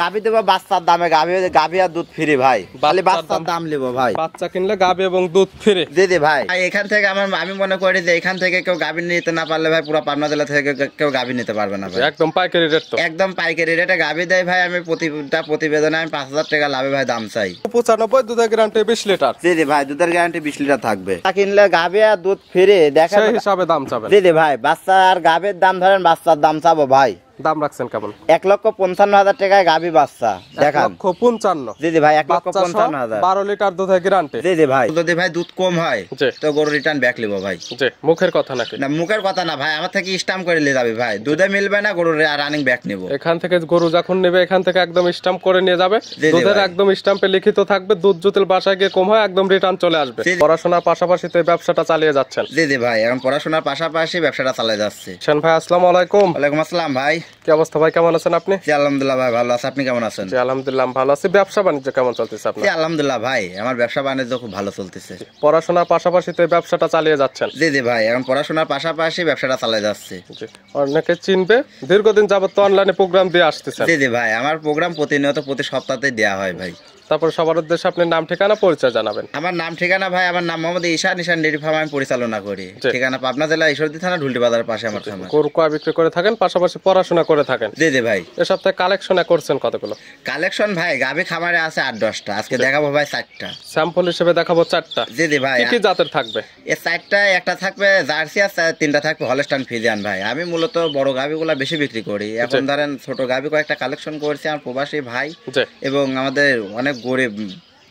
গাভী দেবো বাচ্চার দামে, গাভী আর দুধ ফ্রি ভাই, খালি বাচ্চার দাম নেবো ভাই। বাচ্চা কিনলে গাভী এবং দুধ ফ্রি। জি ভাই, এখান থেকে আমি মনে করি যে এখান থেকে কেউ গাভী নিতে না পারলে ভাই পুরো পাবনা জেলা থেকে কেউ গাভী নিতে পারবে না ভাই। একদম পাইকারি রেট, তো একদম পাইকারি রেটে গাভী দেয় ভাই। আমি প্রতিবেদনে আমি 5,000 টাকা লাভে ভাই দাম চাই। 95 দুধের গ্যারান্টি 20 লিটার। জি ভাই, দুধের গ্যারান্টি 20 লিটার থাকবে। কিনলে গাভী আর দুধ ফ্রি, দেখেন সেই হিসাবে দাম চাবেন। জি ভাই, বাচ্চা আর গাভীর দাম ধরেন, বাচ্চার দাম চাবো ভাই। দাম রাখছেন কেমন? 1,55,000 টাকায় গাভী বাচ্চা দেখান। 1,55,000। জি ভাই, 1,55,000। 12 লিটার দুধের গ্যারান্টি। জি ভাই, যদি ভাই দুধ কম হয় তো গরু রিটার্ন ব্যাক লিবো ভাই। জি, মুখের কথা নাকি? না, মুখের কথা না ভাই, আমার থেকে স্ট্যাম্প করে নিয়ে যাবে ভাই। দুধে মিলবে না, গরু রানিং ব্যাক নিবো। এখান থেকে গরু যখন নেবে এখান থেকে একদম স্ট্যাম্প করে নিয়ে যাবে। দুধের একদম স্ট্যাম্পে লিখিত থাকবে, দুধ যদি বাসায় গিয়ে কম হয় একদম রিটার্ন চলে আসবে। পড়াশোনার পাশাপাশি তো ব্যবসাটা চালিয়ে যাচ্ছেন? জি ভাই, এখন পড়াশোনার পাশাপাশি ব্যবসাটা চালিয়ে যাচ্ছে। শান ভাই, আসসালামু আলাইকুম। ওয়ালাইকুম আসসালাম ভাই। কি অবস্থা ভাই, কেমন আছেন আপনি? জি আলহামদুলিল্লাহ ভাই, ভালো আছি। আপনি কেমন আছেন? জি আলহামদুলিল্লাহ ভালো আছি। ব্যবসা বাণিজ্য কেমন চলতেছে আপনার? জি আলহামদুলিল্লাহ ভাই, আমার ব্যবসা বাণিজ্য খুব ভালো চলতেছে। পড়াশোনার পাশাপাশি তো ব্যবসাটা চালিয়ে যাচ্ছেন? জি ভাই, এখন পড়াশোনার পাশাপাশি ব্যবসাটা চালিয়ে যাচ্ছে। অনেকে চিনবে, দীর্ঘদিন যাবত তো অনলাইনে প্রোগ্রাম দিয়ে আসতেছেন। জি ভাই, আমার প্রোগ্রাম প্রতিনিয়ত প্রতি সপ্তাহে দেওয়া হয় ভাই। তারপর সবার উদ্দেশ্যে আপনি নাম ঠিকানা পরিচয় জানাবেন। আমার নাম ঠিকানা ভাই, আমার নাম মোহাম্মদ ঈশান ডেইরি ফার্ম, আমি পরিচালনা করি। ঠিকানা পাবনা জেলা ঈশ্বরদী থানা ঢুলটি বাজার পাশে আমার খামার। গরু কয় বিক্রি করে থাকেন, পাশাপাশি পড়াশোনা করে থাকেন? জি ভাই। এ সপ্তাহে কালেকশন করছেন কতগুলো? কালেকশন ভাই গাভী খামারে আছে 8-10টা, আজকে দেখাবো ভাই 4টা। স্যাম্পল হিসেবে দেখাবো 4টা। জি ভাই। কি জাতের থাকবে? এই 4টা, একটা থাকবে জার্সি আর 3টা থাকবে হলস্টাইন ফ্রিজিয়ান ভাই। আমি মূলত বড় গাভীগুলা বেশি বিক্রি করি। এখন ধরেন ছোট গাভী কয়েকটা কালেকশন করছি আমার প্রবাসী ভাই এবং আমাদের অনেক গরিব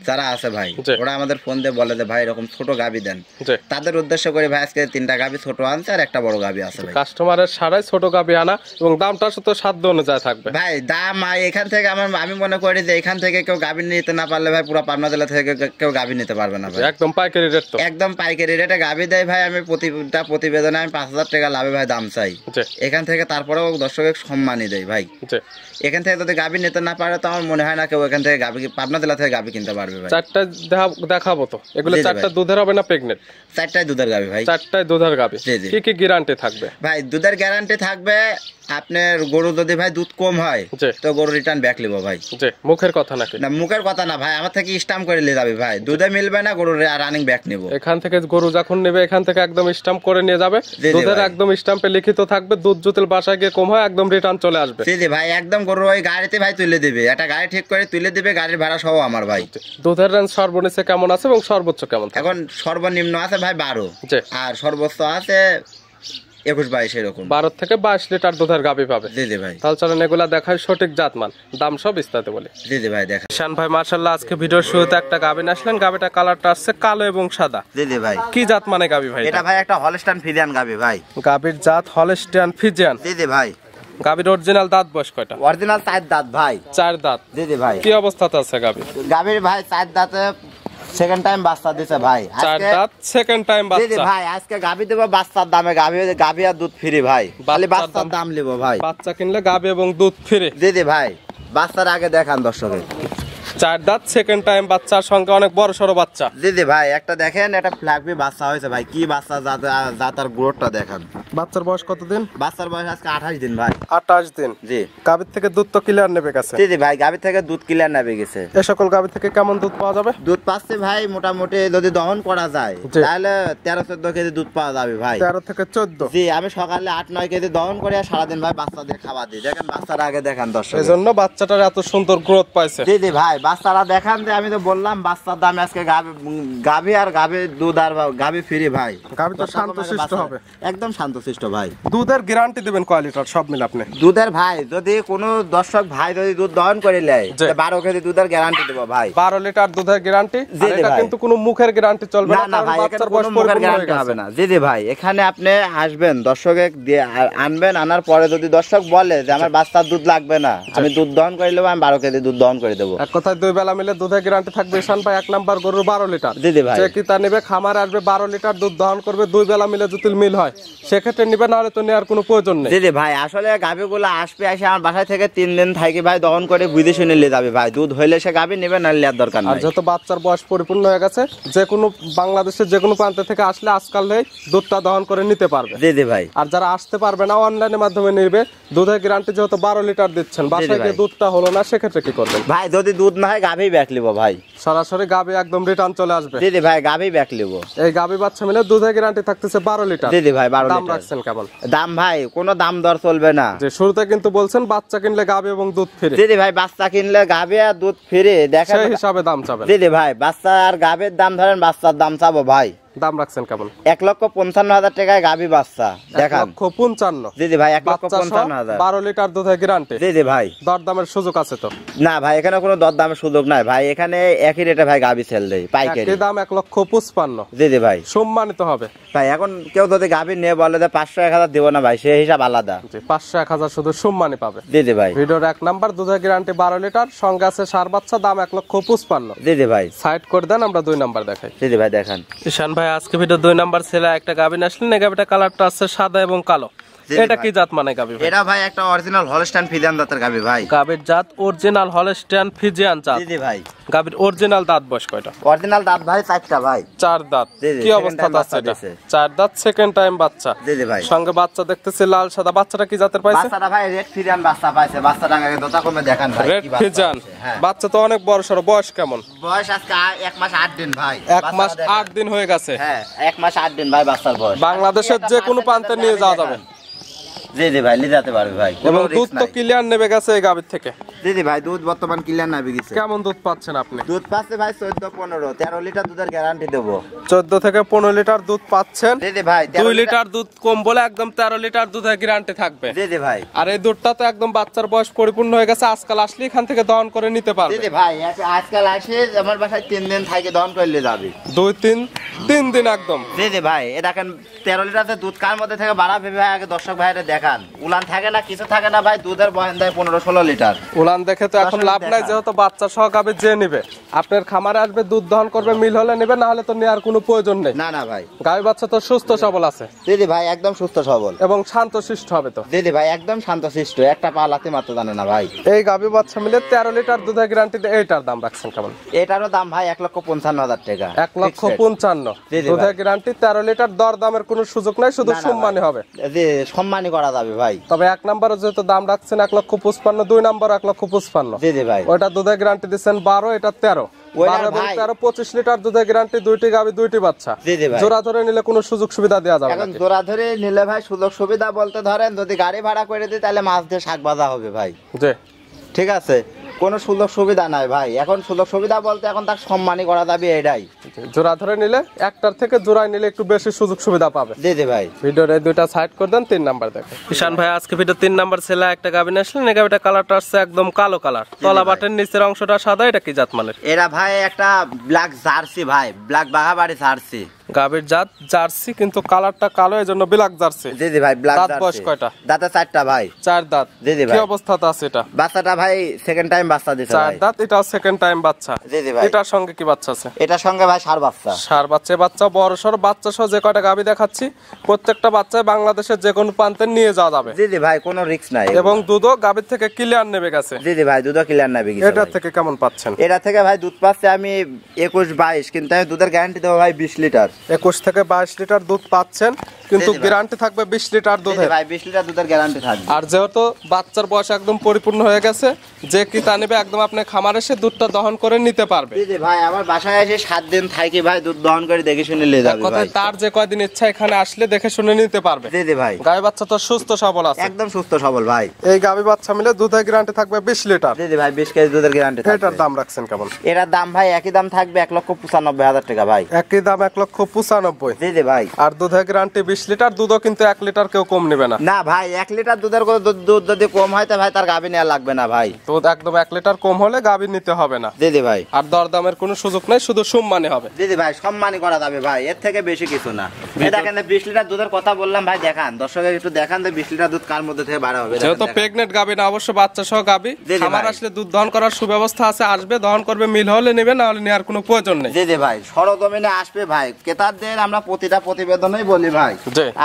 যারা আছে ভাই, ওরা আমাদের ফোন দিয়ে বলে যে ভাই এরকম ছোট গাভী দেন। তাদের উদ্দেশ্য করে ভাই আজকে 3টা গাভী ছোট আনছে আর একটা বড় গাভী আছে ভাই। কাস্টমারের সারাই ছোট গাভী আনা এবং দামটা তো সাধ্য অনুযায়ী থাকবে ভাই। দাম এখান থেকে আমি মনে করি যে এখান থেকে কেউ গাভী নিতে না পারলে ভাই পুরো পাবনা জেলা থেকে কেউ গাভী নিতে পারবে না ভাই। একদম পাইকারি রেট, তো একদম পাইকারি রেটে গাভী দেয় ভাই। আমি প্রতিবেদনে আমি 5,000 টাকা লাভে ভাই দাম চাই। এখান থেকে তারপরেও দর্শকের সম্মানই দেয় ভাই। এখান থেকে যদি গাভী নিতে না পারে তো আমার মনে হয় না কেউ এখান থেকে গাভী পাবনা জেলা থেকে গাভী কিনতে পারবে ভাই। 4টা দেখাবো তো, এগুলো 4টা দুধের হবে না প্রেগনেন্ট? 4টাই দুধের গাভী ভাই। 4টাই দুধের গাভী। কি কি গ্যারান্টি থাকবে ভাই? দুধের গ্যারান্টি থাকবে আপনার, গরু যদি ভাই দুধ কম হয় তো গরু রিটার্ন ব্যাক লিবো ভাই। মুখের কথা নাকি? না, মুখের কথা না ভাই, আমার থেকে স্ট্যাম্প করে নিয়ে যাবে ভাই। দুধে মিলবে না, গরু রানিং ব্যাক নিবো। এখান থেকে গরু যখন নেবে এখান থেকে একদম স্ট্যাম্প করে নিয়ে যাবে। দুধের একদম স্ট্যাম্পে লিখিত থাকবে, দুধ যদি বাসায় গিয়ে কম হয় একদম রিটার্ন চলে আসবে। জি ভাই, একদম গরু ওই গাড়িতে ভাই তুলে দিবে, একটা গাড়ি ঠিক করে তুলে দিবে, গাড়ির ভাড়া সহ আমার ভাই। দুধের রেঞ্জ সর্বনিম্ন কেমন আছে এবং সর্বোচ্চ কেমন? এখন সর্বনিম্ন আছে ভাই 12 আর সর্বোচ্চ আছে 21-22 এরকম। 12 থেকে 22 লিটার দুধের গাভী পাবে। জি ভাই। তাহলে চলেন এগুলা দেখাই, সঠিক জাতমান, দাম সব বিস্তারিত বলি। জি ভাই দেখা। শান ভাই মাশাআল্লাহ, আজকে ভিডিওর শুরুতে একটা গাভী আসলেন। গাভীটা কালারটা আসছে কালো এবং সাদা। জি ভাই। কি জাত মানে গাভী ভাই? এটা ভাই একটা হলস্টাইন ফ্রিজিয়ান গাভী ভাই। গাভীর জাত হলস্টাইন ফ্রিজিয়ান। জি ভাই। গাভীর অরিজিনাল দাঁত বয়স কয়টা? অরিজিনাল 4 দাঁত ভাই। 4 দাঁত। জি ভাই। কি অবস্থাতে আছে গাভী? গাভীর ভাই 4 দাঁতে সেকেন্ড টাইম বাচ্চা দিছে ভাই। 4 দাঁত সেকেন্ড টাইম বাচ্চা। জি ভাই, আজকে গাভী দেব বাচ্চার দামে, গাভী আর দুধ ফ্রি ভাই, খালি বাচ্চার দাম নেব ভাই। বাচ্চা কিনলে গাভী এবং দুধ ফ্রি। জি ভাই, বাচ্চার আগে দেখান দর্শকের। 4 দাঁত সেকেন্ড টাইম বাচ্চার সঙ্গে অনেক বড় সরো বাচ্চা। জি ভাই, একটা দেখেন, এটা ফ্ল্যাগবি বাচ্চা হয়েছে ভাই। কি বাচ্চা, জাতার গ্রোথটা দেখেন। বাচ্চার বয়স কতদিন? বাচ্চার বয়স আজকে 28 দিন ভাই। 28 দিন। জি। গাভীর থেকে দুধ তো ক্লিয়ার নেবে গেছে? জি ভাই, গাভী থেকে দুধ ক্লিয়ার নেবে গেছে। এই সকল গাভী থেকে কেমন দুধ পাওয়া যাবে? দুধ পাচ্ছে ভাই মোটামুটি, যদি দহন করা যায় তাহলে 13-14 কেজি দুধ পাওয়া যাবে ভাই। 13 থেকে 14। জি, আমি সকালে 8-9 কেজি দহন করে সারাদিন ভাই বাচ্চাদের খাবার দিই। দেখেন বাচ্চারা আগে দেখান দর্শক। এজন্য বাচ্চাটার এত সুন্দর গ্রোথ পাইছে। জি ভাই, বাচ্চারা দেখান। আমি তো বললাম বাচ্চার দামে আজকে গাভী আর গাভী দুধ আর গাভী ফ্রি ভাই। গাভী তো শান্তশিষ্ট হবে, একদম শান্তশিষ্ট ভাই। দুধের গ্যারান্টি দিবেন কয় লিটার সব মিলে আপনি? দুধের ভাই যদি কোনো দর্শক ভাই যদি দুধ দহন করে নেয় 12 কেজি দুধের গ্যারান্টি দেব ভাই। 12 লিটার দুধের গ্যারান্টি। এটা কিন্তু কোনো মুখের গ্যারান্টি চলবে না, না ভাই, বাচ্চার কোনো মুখের গ্যারান্টি হবে না। জি ভাই, এখানে আপনি আসবেন, দর্শকে আনবেন, আনার পরে যদি দর্শক বলে যে আমার বাচ্চার দুধ লাগবে না, আমি দুধ দহন করে নেব, আমি 12 কেজি দুধ দহন করে দেব। এক কথায় 2 বেলা মিলে দুধের গ্যারান্টি থাকবে। শান ভাই, 1 নাম্বার গরুর 12 লিটার। জি ভাই। যে কি তা নেবে খামার আসবে 12 লিটার দুধ দহন করবে, 2 বেলা মিলে যদি মিল হয় সেক্ষেত্রে কেটে নিবে, নাহলে তো নেওয়ার কোনো প্রয়োজন নেই। জি ভাই, আসলে গাভীগুলো আসবে এসে আমার বাসায় থেকে 3 দিন থাকি ভাই, দহন করে বুঝে শুনে নিয়ে যাবে ভাই। দুধ হইলে সে গাভী নেবে, না নেওয়ার দরকার আর নাই। যত বাচ্চার বয়স পরিপূর্ণ হয়ে গেছে, যে কোনো বাংলাদেশের যে কোনো প্রান্ত থেকে আসলে আজকাল দুধটা দহন করে নিতে পারবে। জি ভাই। আর যারা আসতে পারবে না, অনলাইনের মাধ্যমে নিবে, দুধের গ্যারান্টি যেহেতু 12 লিটার দিচ্ছেন, বাসায় গিয়ে দুধটা হলো না, সেক্ষেত্রে কি করবেন ভাই? যদি দুধ না হয় গাভী ব্যাক লিব ভাই, সরাসরি গাভী একদম রিটার্ন চলে আসবে। জি ভাই, গাভী ব্যাক লিব। এই গাভী বাচ্চা মিলে দুধের গ্যারান্টি থাকতেছে 12 লিটার। জি ভাই, 12 দাম লিটার। রাখছেন কেমন? দাম ভাই কোনো দাম দর চলবে না। যে শুরুতে কিন্তু বলছেন বাচ্চা কিনলে গাভী এবং দুধ ফ্রি। জি ভাই, বাচ্চা কিনলে গাভী আর দুধ ফ্রি, দেখেন সেই হিসাবে দাম চাবেন। জি ভাই, বাচ্চা আর গাভীর দাম ধরেন, বাচ্চার দাম চাবো ভাই। দাম রাখছেন কেমন? 1,55,000 টাকায় গাভী বাচ্চা দেখান। 1,55,000। জি ভাই, 1,55,000। 12 লিটার দুধের গ্যারান্টি। জি ভাই। দরদামের সুযোগ আছে তো? না ভাই, এখানে কোনো দরদামের সুযোগ নাই ভাই, এখানে একই রেটে ভাই গাভী সেল দেই পাইকারি। একই দাম 1,55,000। জি ভাই, সম্মানিত হবে ভাই। এখন কেউ যদি গাভী নিয়ে বলে যে 500-1000 দিব না ভাই, সেই হিসাব আলাদা। 500-1000 শুধু সম্মানই পাবে। জি ভাই। ভিডিওর 1 নাম্বার, দুধের গ্যারান্টি 12 লিটার, সঙ্গে আছে সার বাচ্চা, দাম 1,55,000। জি ভাই। সাইড করে দেন, আমরা 2 নাম্বার দেখাই। জি ভাই, দেখান। ঈশান ভাই, আজকে ভিডিও 2 নাম্বার ছেলে একটা গাভী আসলেন। এই গাভীটা কালারটা আছে সাদা এবং কালো। এটা কি জাত মানে গাভী? এটা ভাই একটা অরিজিনাল হলস্টাইন ফ্রিজিয়ান জাতের গাভী ভাই। গাভীর জাত অরিজিনাল হলস্টাইন ফ্রিজিয়ান জাত। জি ভাই। গাভীর অরিজিনাল দাঁত বয়স কয়টা? অরিজিনাল দাঁত ভাই 4টা ভাই। 4 দাঁত। কি অবস্থাতে আছে এটা? 4 দাঁত, সেকেন্ড টাইম বাচ্চা। জি ভাই। সঙ্গে বাচ্চা দেখতেছি লাল সাদা। বাচ্চাটা কি জাতের পাইছে? বাচ্চাটা ভাই রেড ফ্রিজিয়ান বাচ্চা পাইছে। বাচ্চাটা আগে দোতা কমে দেখান ভাই। রেড ফ্রিজিয়ান বাচ্চা তো অনেক বড় সরো। বয়স কেমন? বয়স আজকে 1 মাস 8 দিন ভাই। 1 মাস 8 দিন হয়ে গেছে। হ্যাঁ, 1 মাস 8 দিন ভাই বাচ্চার বয়স। বাংলাদেশের যে কোনো প্রান্তে নিয়ে যাওয়া যাবে। জি ভাই, নিয়ে যেতে পারবে ভাই। এবং দুধ তো ক্লিয়ার নেবে গেছে এই গাভীর থেকে। জি ভাই, দুধ বর্তমান ক্লিয়ার নাবে গেছে। কেমন দুধ পাচ্ছেন আপনি? দুধ পাচ্ছে ভাই 14-15, 13 লিটার দুধের গ্যারান্টি দেবো। 14 থেকে 15 লিটার দুধ পাচ্ছেন। জি ভাই। 2 লিটার দুধ কম বলে একদম 13 লিটার দুধের গ্যারান্টি থাকবে। জি ভাই। আর এই দুধটা তো একদম বাচ্চার বয়স পরিপূর্ণ হয়ে গেছে, আজকাল আসলে এখান থেকে দহন করে নিতে পারবে। জি ভাই, আজকাল আসে আমার বাসায় 3 দিন থেকে দহন করলে যাবে। 2-3 দিন একদম। জি ভাই, এ দেখেন 13 লিটার দুধ কার মধ্যে থেকে বাড়া ভেবে ভাই আগে দর্শক ভাইরা দেখান। উলান থাকে না, কিছু থাকে না ভাই, দুধের বয়ান দেয় 15-16 লিটার। উলান দেখে তো এখন লাভ নাই, যেহেতু বাচ্চা সহ গাভী যে নিবে আপনার খামারে আসবে, দুধ দহন করবে, মিল হলে নেবে, না হলে তো নেওয়ার কোনো প্রয়োজন নেই। না ভাই, গাভী বাচ্চা তো সুস্থ সবল আছে। জি ভাই, একদম সুস্থ সবল এবং শান্তশিষ্ট হবে তো। জি ভাই, একদম শান্তশিষ্ট, একটা পা লাতে মাত্র জানে না ভাই। এই গাভী বাচ্চা মিলে 13 লিটার দুধের গ্যারান্টি দিয়ে এইটার দাম রাখছেন কেমন? এটারও দাম ভাই 1,55,000 টাকা। 1,55,000 দুধের গ্যারান্টি, 13 লিটার। দর দামের কোনো সুযোগ নাই, শুধু সম্মানই হবে। জি, সম্মানই করা যাবে ভাই। তবে 1 নাম্বারে যেহেতু দাম রাখছেন 1,55,000, 2 নাম্বার 1,55,000। জি ভাই। ওইটা দুধের গ্যারান্টি দিচ্ছেন 12, এটা 13। 12 এবং 13 25 লিটার দুধের গ্যারান্টি, 2টি গাভী 2টি বাচ্চা। জোড়া ধরে নিলে কোনো সুযোগ সুবিধা দেওয়া যাবে না। এখন জোড়া ধরে নিলে ভাই সুযোগ সুবিধা বলতে ধরেন যদি গাড়ি ভাড়া করে দিই তাহলে মাছ দিয়ে শাক ভাজা হবে ভাই। জি, ঠিক আছে, কোনো সুযোগ সুবিধা নাই ভাই। এখন সুযোগ সুবিধা বলতে এখন তার সম্মানই করা যাবে এটাই। জোড়া ধরে নিলে, একটার থেকে জোড়ায় নিলে একটু বেশি সুযোগ সুবিধা পাবে। জি ভাই। ভিডিওর এই দুইটা সাইড করে দেন, 3 নাম্বার দেখেন। ঈশান ভাই, আজকে ভিডিও 3 নাম্বার ছেলে একটা গাভী আসলেন। এই গাভীটা কালারটা আসছে একদম কালো কালার, তলা বাটের নিচের অংশটা সাদা। এটা কি জাত মানের? এরা ভাই একটা ব্ল্যাক জার্সি ভাই, ব্ল্যাক বাঘাবাড়ি জার্সি। গাভীর জাত জার্সি, কিন্তু কালারটা কালো, এজন্য ব্ল্যাক জার্সি। জি ভাই, ব্ল্যাক দাঁত জার্সি। বয়স কয়টা? দাঁতে 4টা ভাই। 4 দাঁত। জি ভাই। কি অবস্থাতে আছে এটা? বাচ্চাটা ভাই সেকেন্ড টাইম বাচ্চা দিছে 4 ভাই। দাঁত, এটাও সেকেন্ড টাইম বাচ্চা। জি ভাই। এটার সঙ্গে কি বাচ্চা আছে? এটার সঙ্গে ভাই ষাঁড় বাচ্চা। ষাঁড় বাচ্চা। বাচ্চা বড় সড় বাচ্চা সহ যে কয়টা গাভী দেখাচ্ছি, প্রত্যেকটা বাচ্চায় বাংলাদেশের যে কোনো প্রান্তে নিয়ে যাওয়া যাবে। জি ভাই, কোনো রিস্ক নাই। এবং দুধও গাভীর থেকে ক্লিয়ার নেবে গেছে। জি ভাই, দুধও ক্লিয়ার নেবে গেছে। এটা থেকে কেমন পাচ্ছেন? এটা থেকে ভাই দুধ পাচ্ছে আমি 21-22, কিন্তু আমি দুধের গ্যারান্টি দেবো ভাই 20 লিটার। 21 থেকে 22 লিটার দুধ পাচ্ছেন, কিন্তু গ্যারান্টি থাকবে 20 লিটার দুধের। ভাই 20 লিটার দুধের গ্যারান্টি থাকবে। আর যেহেতু বাচ্চার বয়স একদম পরিপূর্ণ হয়ে গেছে, যে কি তা নেবে একদম আপনি খামারে এসে দুধটা দহন করে নিতে পারবে। জি ভাই, আমার বাসায় এসে 7 দিন থাকি ভাই, দুধ দহন করে দেখে শুনে নিয়ে যাবে ভাই। তার যে কয়দিন ইচ্ছা এখানে আসলে দেখে শুনে নিতে পারবে। জি ভাই। গাভী বাচ্চা তো সুস্থ সবল আছে, একদম সুস্থ সবল ভাই। এই গাভী বাচ্চা মিলে দুধের গ্যারান্টি থাকবে 20 লিটার। জি ভাই, 20 কেজি দুধের গ্যারান্টি থাকবে। এটার দাম রাখছেন কেমন? এটার দাম ভাই একই দাম থাকবে 1,95,000 টাকা ভাই। একই দাম 1,95,000। জি ভাই। আর দুধের গ্যারান্টি 20 লিটার। দুধও কিন্তু 1 লিটার কেউ কম নেবে না। না ভাই, 1 লিটার দুধের দুধ যদি কম হয় তা ভাই তার গাভী নেওয়া লাগবে না ভাই। দুধ একদম 1 লিটার কম হলে গাভী নিতে হবে না। জি ভাই। আর দরদামের কোনো সুযোগ নাই, শুধু সম্মানই হবে। জি ভাই, সম্মানই করা যাবে ভাই, এর থেকে বেশি কিছু না। এই দেখেন 20 লিটার দুধের কথা বললাম ভাই, দেখান দর্শকের একটু দেখান যে 20 লিটার দুধ কার মধ্যে থেকে বার হবে। যেহেতু প্রেগনেন্ট গাভী না, অবশ্য বাচ্চা সহ গাভী, খামার আসলে দুধ দহন করার সুব্যবস্থা আছে। আসবে, দহন করবে, মিল হলে নেবে, না হলে নেওয়ার কোনো প্রয়োজন নেই। জি ভাই, সরজমিনে আসবে ভাই। ক্রেতাদের আমরা প্রতিটা প্রতিবেদনেই বলি ভাই,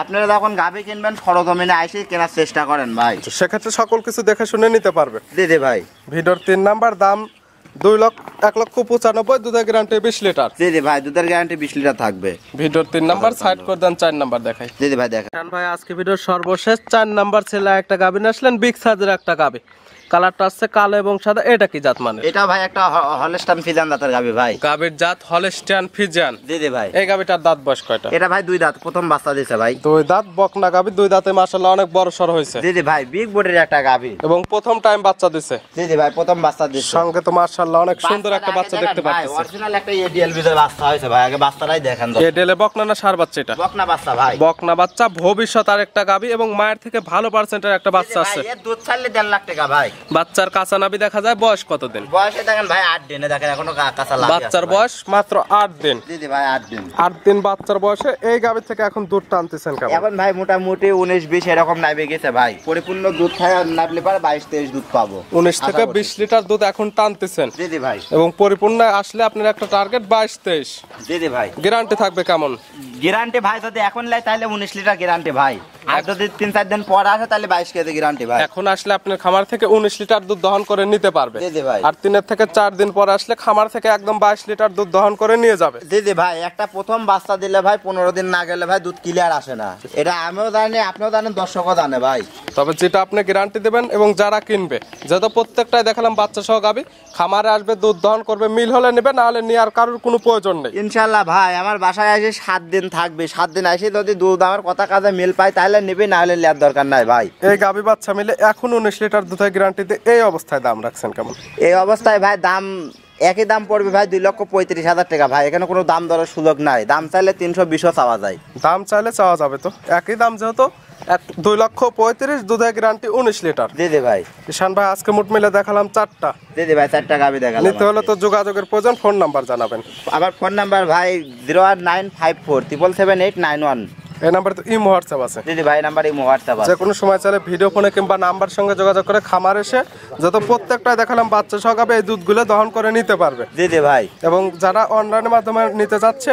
আপনারা যখন গাভী কিনবেন সরজমিনে এসে কেনার চেষ্টা করেন ভাই, সেক্ষেত্রে সকল কিছু দেখে শুনে নিতে পারবে। জি ভাই। ভিডিওর 3 নাম্বার দাম 1,95,000, দুধের গ্যারান্টি 20 লিটার। জি ভাই, দুধের গ্যারান্টি 20 লিটার থাকবে। ভিডিওর 3 নাম্বার সাইড করে দেন, 4 নাম্বার দেখাই। জি ভাই দেখান। ভাই আজকে ভিডিওর সর্বশেষ 4 নাম্বার ছেলে একটা গাভী আসলেন, বিগ সাইজের একটা গাভী, কালারটা আছে কালো এবং সাদা। এটা কি জাত মানে? এটা ভাই একটা হলস্টাইন ফ্রিজিয়ান জাতের গাভী ভাই। গাভীর জাত হলস্টাইন ফ্রিজিয়ান। জি ভাই। এই গাভীটার দাঁত বয়স কয়টা? এটা ভাই 2 দাঁত, প্রথম বাচ্চা দিয়েছে ভাই। 2 দাঁত বকনা গাভী, 2 দাঁতে মাশাআল্লাহ অনেক বড় সর হয়েছে। জি ভাই, বিগ বডির একটা গাভী এবং প্রথম টাইম বাচ্চা দিছে। জি ভাই, প্রথম বাচ্চা দিছে। সঙ্গে তো মাশাআল্লাহ অনেক সুন্দর একটা বাচ্চা দেখতে পাচ্ছি। অরিজিনাল একটা এডিএল বিজয় বাচ্চা হয়েছে ভাই। আগে বাচ্চাটাই দেখেন। এডিএল বকনা না সার বাচ্চা? এটা বকনা বাচ্চা ভাই। বকনা বাচ্চা, ভবিষ্যৎ আর একটা গাভী এবং মায়ের থেকে ভালো পার্সেন্টের একটা বাচ্চা আছে। এর দুধ ছাড়লে 1.5 লাখ টাকা ভাই। বাচ্চার কাঁচা নাভি দেখা যায়। বয়স কত দিন? বয়সে দেখেন ভাই 8 দিনে, দেখেন এখনো কাঁচা লাভি আছে। বাচ্চার বয়স মাত্র 8 দিন। জি ভাই 8 দিন। 8 দিন বাচ্চার বয়সে এই গাভী থেকে এখন দুধ টানতেছেন কেমন? এখন ভাই মোটামুটি 19-20 এরকম নাইবে গেছে ভাই। পরিপূর্ণ দুধ খায় নাবলে পারে 22-23 দুধ পাবো। 19 থেকে 20 লিটার দুধ এখন টানতেছেন। জি ভাই। এবং পরিপূর্ণ আসলে আপনার একটা টার্গেট 22-23। জি ভাই। গ্যারান্টি থাকবে কেমন? গ্যারান্টি ভাই যদি এখন লাই তাহলে 19 লিটার গ্যারান্টি ভাই। আর যদি 3-4 দিন পর আসে তাহলে 22 কেজি গ্যারান্টি ভাই। এখন আসলে আপনার খামার থেকে 19 লিটার দুধ দহন করে নিতে পারবে। জি ভাই। আর 3 থেকে 4 দিন পর আসলে খামার থেকে একদম 22 লিটার দুধ দহন করে নিয়ে যাবে। জি ভাই, একটা প্রথম বাচ্চা দিলে ভাই 15 দিন না গেলে ভাই দুধ ক্লিয়ার আসে না। এটা আমিও জানি, আপনিও জানেন, দর্শকও জানে ভাই। তবে যেটা আপনি গ্যারান্টি দেবেন এবং যারা কিনবে, যেহেতু প্রত্যেকটাই দেখালাম বাচ্চা সহ গাভী, খামারে আসবে দুধ দহন করবে, মিল হলে নেবে, না হলে নেওয়ার কারোর কোনো প্রয়োজন নেই। ইনশাআল্লাহ ভাই, আমার বাসায় এসে 7 দিন থাকবে। 7 দিন এসে যদি দুধ আমার কথা কাজে মিল পাই তাহলে নেবে, না হলে নেওয়ার দরকার নাই ভাই। এই গাভী বাচ্চা মিলে এখন 19 লিটার দুধের গ্যারান্টিতে এই অবস্থায় দাম রাখছেন কেমন? এই অবস্থায় ভাই দাম একই দাম পড়বে ভাই 2,35,000 টাকা ভাই। এখানে কোনো দাম দরের সুযোগ নাই। দাম চাইলে 320 চাওয়া যায়। দাম চাইলে চাওয়া যাবে তো একই দাম, যেহেতু 2,35,000 দুধের গ্যারান্টি 19 লিটার। জি ভাই। ঈশান ভাই আজকে মোট মিলে দেখালাম 4টা। জি ভাই, 4টা গাভী দেখালাম। নিতে হলে তো যোগাযোগের প্রয়োজন। ফোন নাম্বার জানাবেন। আবার ফোন নাম্বার ভাই 01954777891। এই নাম্বারে তো ইমো হোয়াটসঅ্যাপ আছে। জি ভাই, নাম্বার ইমো হোয়াটসঅ্যাপ আছে। যে কোনো সময় চাইলে ভিডিও ফোনে কিংবা নাম্বার সঙ্গে যোগাযোগ করে খামার এসে যত প্রত্যেকটাই দেখালাম বাচ্চা সহ গাভী, এই দুধগুলো দহন করে নিতে পারবে। জি ভাই। এবং যারা অনলাইনের মাধ্যমে নিতে যাচ্ছে,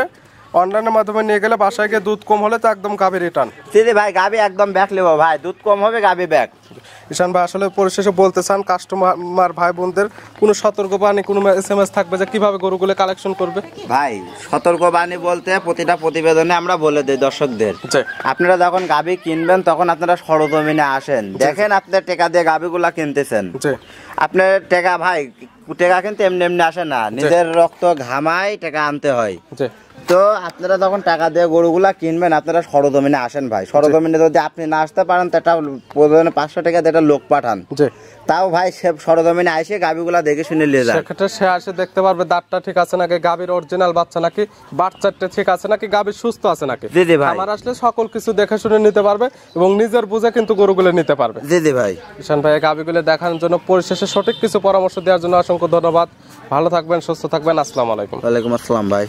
অনলাইনের মাধ্যমে নিয়ে গেলে বাসায় গিয়ে দুধ কম হলে তো একদম গাভী রিটার্ন। জি ভাই, গাভী একদম ব্যাক নেবো ভাই। দুধ কম হবে, গাভী ব্যাক। ঈশান ভাই আসলে পরিশেষে বলতে চান কাস্টমার ভাই বোনদের কোনো সতর্কবাণী, কোনো SMS থাকবে যে কিভাবে গরুগুলো কালেকশন করবে? ভাই সতর্কবাণী বলতে প্রতিটা প্রতিবেদনে আমরা বলে দিই দর্শকদের, আপনারা যখন গাভী কিনবেন তখন আপনারা সরজমিনে আসেন, দেখেন আপনার টাকা দিয়ে গাভীগুলা কিনতেছেন। আপনার টাকা ভাই, টাকা কিন্তু এমনি এমনি আসে না, নিজের রক্ত ঘামায় টাকা আনতে হয়। তো আপনারা যখন টাকা দিয়ে গরুগুলা কিনবেন আপনারা সরজমিনে আসেন ভাই। সরজমিনে যদি আপনি না আসতে পারেন তা প্রয়োজনে 500 টাকা দিয়ে একটা লোক পাঠান, তাও ভাই সে সরজমিনে এসে গাভীগুলা দেখে শুনে নিয়ে যায়। সেক্ষেত্রে সে আসে দেখতে পারবে দাঁতটা ঠিক আছে নাকি, গাভীর অরিজিনাল বাচ্চা নাকি, বাচ্চাটা ঠিক আছে নাকি, গাভী সুস্থ আছে নাকি। জি ভাই। আমার আসলে সকল কিছু দেখে শুনে নিতে পারবে এবং নিজের বুঝে কিন্তু গরুগুলো নিতে পারবে। জি ভাই। ঈশান ভাই গাভীগুলো দেখানোর জন্য, পরিশেষে সঠিক কিছু পরামর্শ দেওয়ার জন্য অসংখ্য ধন্যবাদ। ভালো থাকবেন, সুস্থ থাকবেন। আসসালামু আলাইকুম। ওয়ালাইকুম আসসালাম ভাই।